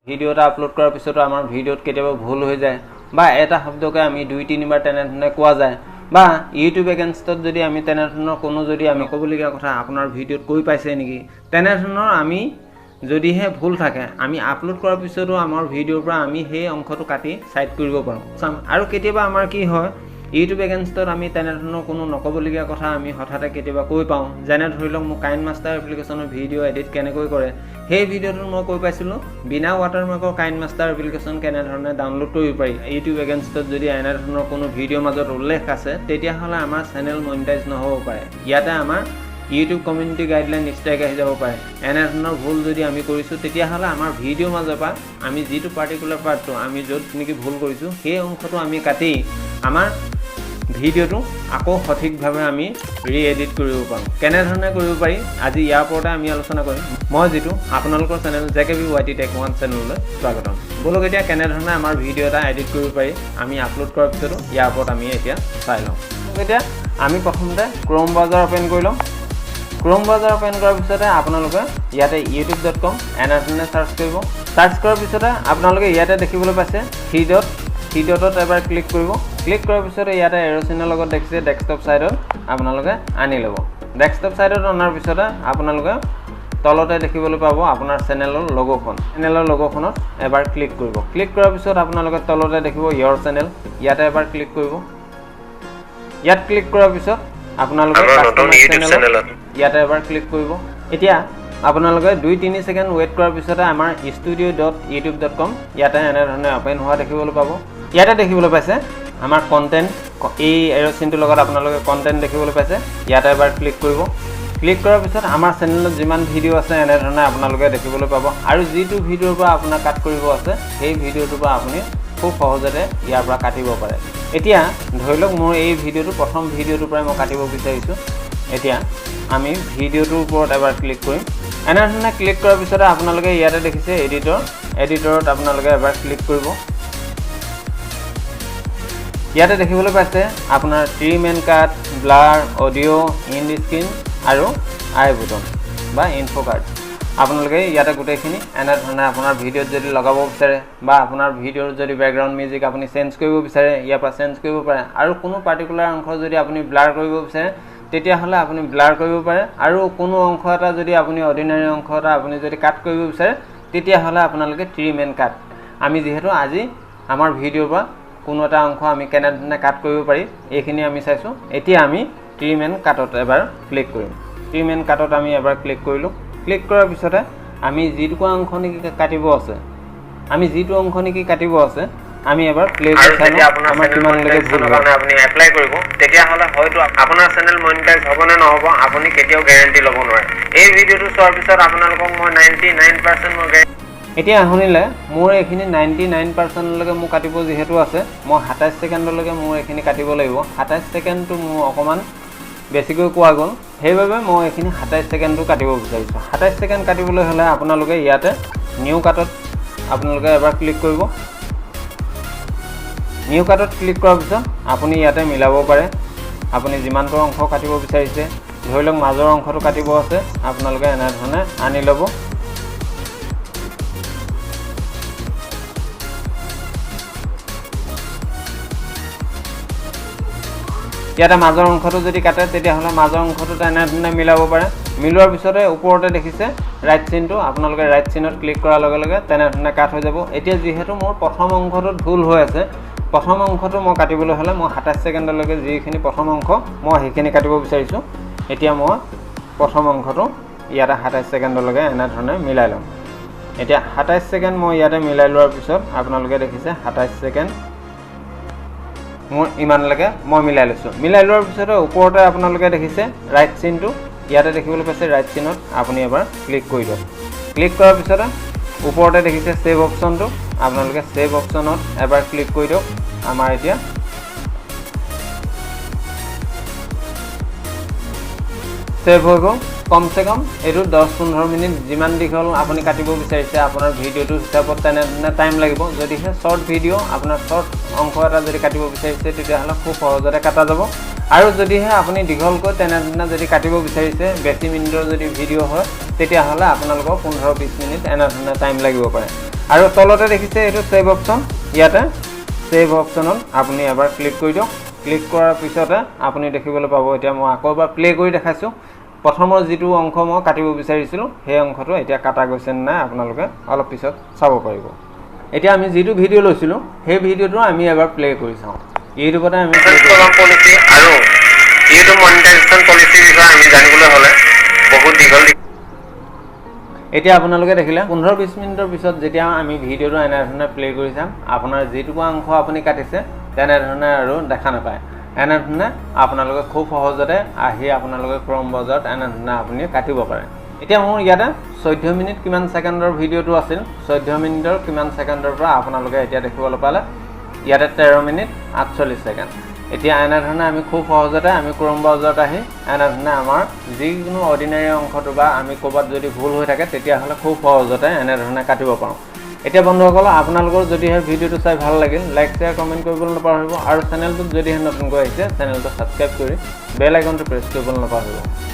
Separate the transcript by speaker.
Speaker 1: video এটা upload কৰাৰ পিছতো আমাৰ ভিডিওত কেতিয়াবা ভুল হৈ যায় বা এটা শব্দকে আমি 2-3 বাৰ তেনেধৰণে কোৱা যায় বা ইউটিউব এগেইনষ্টত যদি আমি তেনেধৰণৰ কোনো যদি আমি ক'বলগীয়া কথা আপোনাৰ ভিডিওত কৈ পাইছে নেকি তেনেধৰণৰ আমি যদিহে ভুল থাকে আমি আপলোড কৰাৰ পিছতো আমাৰ ভিডিওৰ পৰা আমি সেই অংশটো কাটি সাইড কৰিব পাৰোঁ আৰু কেতিয়াবা আমাৰ কি হয় ইউটিউব এগেইনষ্টত আমি তেনেধৰণৰ কোনো নকবলগীয়া কথা আমি হঠাতে কেতিয়াবা কৈ পাওঁ যেনে ধৰি লওক মোক কাইনমাষ্টাৰ এপ্লিকেশ্যনৰ ভিডিও এডিট কেনেকৈ কৰে সেই ভিডিওটো মই কৈ পাইছিলোঁ বিনা ৱাটাৰমাৰ্কৰ কাইনমাষ্টাৰ এপ্লিকেশ্যন কেনেধৰণে ডাউনলোড কৰিব পাৰি ইউটিউব এগেইনষ্টত যদি এনেধৰণৰ কোনো ভিডিঅ'ৰ মাজত উল্লেখ আছে তেতিয়াহ'লে আমাৰ চেনেল মনিটাইজ নহ'ব পাৰে ইয়াতে আমাৰ ইউটিউব কমিউনিটি গাইডলাইন ষ্ট্ৰাইক আহি যাব পাৰে এনেধৰণৰ ভুল যদি আমি কৰিছোঁ তেতিয়াহ'লে আমাৰ ভিডিঅ'ৰ মাজৰ পৰা আমি যিটো পাৰ্টিকুলাৰ পাৰ্টটো আমি য'ত নেকি ভুল কৰিছোঁ সেই অংশটো আমি কাটি আমাৰ ভিডিওটো আকৌ সঠিকভাৱে আমি ৰি-এডিট কৰিব পাৰোঁ কেনেধৰণে কৰিব পাৰি আজি ইয়াৰ ওপৰতে আমি আলোচনা কৰিম মই যিটো আপোনালোকৰ চেনেল JKBYT Tech 1 চেনেললৈ স্বাগতম বলক এতিয়া কেনেধৰণে আমাৰ ভিডিও এটা এডিট কৰিব পাৰি আমি আপলোড কৰাৰ পিছতো ইয়াৰ ওপৰত আমি এতিয়া চাই লওঁ এতিয়া আমি প্ৰথমতে ক্ৰোম ব্ৰাউজাৰ ওপেন কৰি লওঁ ক্ৰোম ব্ৰাউজাৰ ওপেন কৰাৰ পিছতে আপোনালোকে ইয়াতে youtube.com এনেধৰণে সাৰ্চ কৰিব সাৰ্চ কৰাৰ পিছতে আপোনালোকে ইয়াতে দেখিবলৈ পাইছে থ্ৰী ডটত এবাৰ ক্লিক কৰিব ক্লিক কৰাৰ পিছতে ইয়াতে এৰো চিনৰ লগত দেখিছে ডেস্কটপ সাইডত আপোনালোকে আনি ল'ব ডেস্কটপ সাইডত অনাৰ পিছতে আপোনালোকে তলতে দেখিবলৈ পাব আপোনাৰ চেনেলৰ লগোখনত এবাৰ ক্লিক কৰিব ক্লিক কৰাৰ পিছত আপোনালোকে তলতে দেখিব ইয়ৰ চেনেল ইয়াতে এবাৰ ক্লিক কৰিব ইয়াত ক্লিক কৰাৰ পিছত আপোনালোকে ইয়াতে এবাৰ ক্লিক কৰিব এতিয়া আপোনালোকে 2-3 সেকেন্ড ওয়েট কৰাৰ পিছতে আমাৰ studio.youtube.com ইয়াতে এনেধৰণে ওপেন হোৱা দেখিবলৈ পাব ইয়াতে দেখিবলৈ পাইছে আমাৰ কন্টেন্ট এই এৰো চিনটোৰ লগত আপোনালোকে কন্টেন্ট দেখিবলৈ পাইছে ইয়াতে এবাৰ ক্লিক কৰিব ক্লিক কৰাৰ পিছত আমাৰ চেনেলত যিমান ভিডিও আছে এনেধৰণে আপোনালোকে দেখিবলৈ পাব আৰু যিটো ভিডিওৰ পৰা আপোনাৰ কাট কৰিব আছে সেই ভিডিওটোৰ পৰা আপুনি খুব সহজতে ইয়াৰ পৰা কাটিব পাৰে এতিয়া ধৰি লওক মোৰ এই ভিডিওটো প্ৰথম ভিডিওটোৰ পৰা মই কাটিব বিচাৰিছোঁ এতিয়া আমি ভিডিওটোৰ ওপৰত এবাৰ ক্লিক কৰিম এনেধৰণে ক্লিক কৰাৰ পিছতে আপোনালোকে ইয়াতে দেখিছে এডিটৰত আপোনালোকে এবাৰ ক্লিক কৰিব ইয়াতে দেখিবলৈ পাইছে আপোনাৰ trim and cut blur audio' end screen আৰু আই বুটন বা ইনফো কাৰ্ড আপোনালোকে ইয়াতে গোটেইখিনি এনেধৰণে আপোনাৰ ভিডিঅ'ত যদি লগাব বিচাৰে বা আপোনাৰ ভিডিঅ'ৰ যদি বেকগ্ৰাউণ্ড মিউজিক আপুনি চেঞ্জ কৰিব বিচাৰে ইয়াৰ পৰা চেঞ্জ কৰিব পাৰে আৰু কোনো পাৰ্টিকুলাৰ অংশ যদি আপুনি ব্লাৰ কৰিব বিচাৰে তেতিয়াহ'লে আপুনি ব্লাৰ কৰিব পাৰে আৰু কোনো অংশ এটা যদি আপুনি অৰ্ডিনাৰী অংশ এটা আপুনি যদি কাট কৰিব বিচাৰে তেতিয়াহ'লে আপোনালোকে ট্ৰিম এণ্ড কাট আমি যিহেতু আজি আমাৰ ভিডিঅ'ৰ পৰা কোনো এটা অংশ আমি কেনেধৰণে কাট কৰিব পাৰি এইখিনি আমি চাইছোঁ এতিয়া আমি ট্ৰিম এণ্ড কাটত এবাৰ ক্লিক কৰিম ট্ৰিম এণ্ড কাটত আমি এবাৰ ক্লিক কৰিলোঁ ক্লিক কৰাৰ পিছতে আমি যিটো অংশ নেকি কাটিব আছে আমি এবাৰ প্লে কৰি চাই লওঁ আমাৰ কিমানলৈকে ভুল হয় আপুনি এপ্লাই কৰিব তেতিয়াহ'লে হয়তো আপোনাৰ চেনেল মনিটাইজ হ'ব নে নহ'ব আপুনি কেতিয়াও গ্যাৰান্টি ল'ব নোৱাৰে এই ভিডিওটো চোৱাৰ পিছত আপোনালোকক মই 99% মই এতিয়া শুনিলে মোৰ এইখিনি 99% লৈকে মোৰ কাটিব যিহেতু আছে মই 27 সেকেন্ডলৈকে মোৰ এইখিনি কাটিব লাগিব 27 সেকেন্ডটো মোৰ অকমান বেছিকৈ কোৱা গ'ল সেইবাবে মই এইখিনি 27 সেকেন্ডটো কাটিব বিচাৰিছোঁ 27 সেকেন্ড কাটিবলৈ হ'লে আপোনালোকে ইয়াতে নিউ কাটত আপোনালোকে এবাৰ ক্লিক কৰিব নিউ কাটত ক্লিক কৰাৰ পিছত আপুনি ইয়াতে মিলাব পাৰে আপুনি যিমানটো অংশ কাটিব বিচাৰিছে ধৰি লওক মাজৰ অংশটো কাটিব আছে আপোনালোকে এনেধৰণে আনি ল'ব ইয়াতে মাজৰ অংশটো যদি কাটে তেতিয়াহ'লে মাজৰ অংশটো এনেধৰণে মিলাব পাৰে মিলোৱাৰ পিছতে ওপৰতে দেখিছে ৰাইট চিনটো আপোনালোকে ৰাইট চিনত ক্লিক কৰাৰ লগে লগে তেনেধৰণে কাট হৈ যাব এতিয়া যিহেতু মোৰ প্ৰথম অংশটোত ভুল হৈ আছে প্ৰথম অংশটো মই কাটিবলৈ হ'লে মই 27 সেকেন্ডলৈকে যিখিনি প্ৰথম অংশ মই সেইখিনি কাটিব বিচাৰিছোঁ এতিয়া মই প্ৰথম অংশটো ইয়াতে 27 সেকেন্ডলৈকে এনেধৰণে মিলাই ল'ম এতিয়া 27 সেকেন্ড মই ইয়াতে মিলাই লোৱাৰ পিছত আপোনালোকে দেখিছে 27 সেকেন্ড মোৰ ইমানলৈকে মই মিলাই লৈছোঁ মিলাই লোৱাৰ পিছতে ওপৰতে আপোনালোকে দেখিছে ৰাইট চিনটো ইয়াতে দেখিবলৈ পাইছে ৰাইট চিনত আপুনি এবাৰ ক্লিক কৰি দিয়ক ক্লিক কৰাৰ পিছতে ওপৰতে দেখিছে সেভ অপশ্যনটো আপোনালোকে সেভ অপশ্যনত এবাৰ ক্লিক কৰি দিয়ক আমাৰ এতিয়া সেভ হৈ গ'ল কমসে কম এইটো 10-15 মিনিট যিমান দীঘল আপুনি কাটিব বিচাৰিছে আপোনাৰ ভিডিওটো হিচাপত তেনেধৰণে টাইম লাগিব যদিহে শ্বৰ্ট ভিডিও আপোনাৰ শ্বৰ্ট অংশ এটা যদি কাটিব বিচাৰিছে তেতিয়াহ'লে খুব সহজতে কাটা যাব আৰু যদিহে আপুনি দীঘলকৈ তেনেধৰণে যদি কাটিব বিচাৰিছে বেছি মিনিটৰ যদি ভিডিও হয় তেতিয়াহ'লে আপোনালোকৰ 15-20 মিনিট এনেধৰণে টাইম লাগিব পাৰে আৰু তলতে দেখিছে এইটো সেভ অপচন ইয়াতে সেভ অপচনত আপুনি এবাৰ ক্লিক কৰি দিয়ক ক্লিক কৰাৰ পিছতে আপুনি দেখিবলৈ পাব এতিয়া মই আকৌ এবাৰ প্লে কৰি দেখাইছো প্ৰথমৰ যিটো অংশ মই কাটিব বিচাৰিছিলো সেই অংশটো এতিয়া কাটা গৈছে নাই আপোনালোকে অলপ পিছত চাব পাৰিব এতিয়া আমি যিটো ভিডিও লৈছিলো সেই ভিডিওটো আমি এবাৰ প্লে কৰি চাওঁ ইউটিউবতে আমি
Speaker 2: ইনষ্টাগ্ৰাম পলিচি আৰু ইউটিউব মনিটাইজেশ্যন পলিচি বিষয়ে আমি জানিবলৈ হ'লে বহুত দীঘল
Speaker 1: এতিয়া আপোনালোকে দেখিলে 15-20 মিনিটৰ পিছত যেতিয়া আমি ভিডিওটো এনেধৰণে প্লে কৰি চাম আপোনাৰ যিটুকু অংশ আপুনি কাটিছে তেনেধৰণে আৰু দেখা নাপায় এনেধৰণে আপোনালোকে খুব সহজতে আহি আপোনালোকে ক্ৰম ব্ৰাউজাৰত এনেধৰণে আপুনি কাটিব পাৰে এতিয়া মোৰ ইয়াতে 14 মিনিট কিমান সেকেন্ডৰ ভিডিওটো আছিল 14 মিনিটৰ কিমান সেকেন্ডৰ পৰা আপোনালোকে এতিয়া দেখিবলৈ পালে ইয়াতে 13 মিনিট 48 সেকেন্ড এতিয়া এনেধৰণে আমি খুব সহজতে আমি ক্ৰম ব্ৰাউজাৰত আহি এনেধৰণে আমাৰ যিকোনো অৰ্ডিনাৰী অংশটো বা আমি ক'বাত যদি ভুল হৈ থাকে তেতিয়া হলে খুব সহজতে এনেধৰণে কাটিব পাৰোঁ এতিয়া বন্ধুসকল আপোনালোকৰ যদি এই ভিডিওটো চাই ভাল লাগিল লাইক শেয়াৰ কমেন্ট কৰিবলৈ নাপাহৰিব আৰু চেনেলটোত যদি নতুনকৈ আহিছে চেনেলটো সাবস্ক্ৰাইব কৰি বেল আইকনটো প্ৰেছ কৰিবলৈ নাপাহৰিব